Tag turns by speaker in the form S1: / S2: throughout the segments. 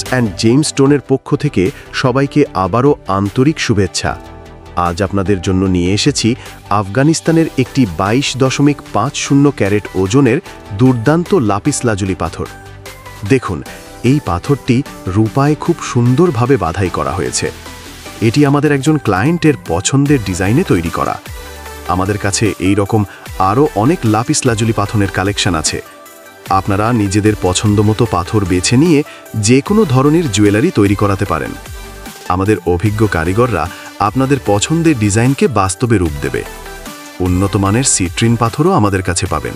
S1: And James স্টোনের পক্ষ থেকে সবাইকে আবারও আন্তরিক শুভেচ্ছা। আজ আপনাদের জন্য নিয়ে এসেছি আফগানিস্তানের একটি 22.50 ক্যারেট ওজনের দুর্দান্ত লাপিস লাজুলি পাথর। দেখুন, এই পাথরটি রূপায় খুব সুন্দরভাবে বাধাই করা হয়েছে। এটি আমাদের একজন ক্লায়েন্টের পছন্দের ডিজাইনে তৈরি করা। আমাদের কাছে এই রকম আরও অনেক লাপিস লাজুলি পাথরের কালেকশন আছে। আপনারা নিজেদের পছন্দমতো পাথর বেছে নিয়ে যে কোনো ধরনের জুয়েলারি তৈরি করাতে পারেন। আমাদের অভিজ্ঞ কারিগররা আপনাদের পছন্দের ডিজাইনকে বাস্তবে রূপ দেবে। উন্নত মানের সিট্রিন পাথরও আমাদের কাছে পাবেন।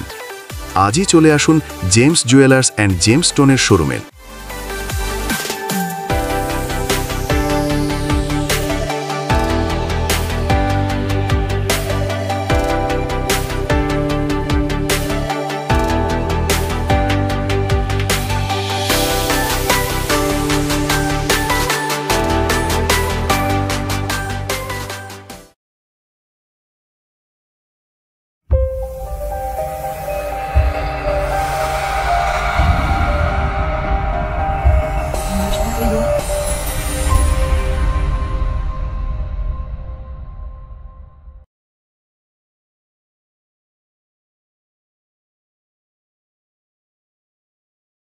S1: আজই চলে আসুন জেমস জুয়েলার্স অ্যান্ড জেমস স্টোনের শোরুমে।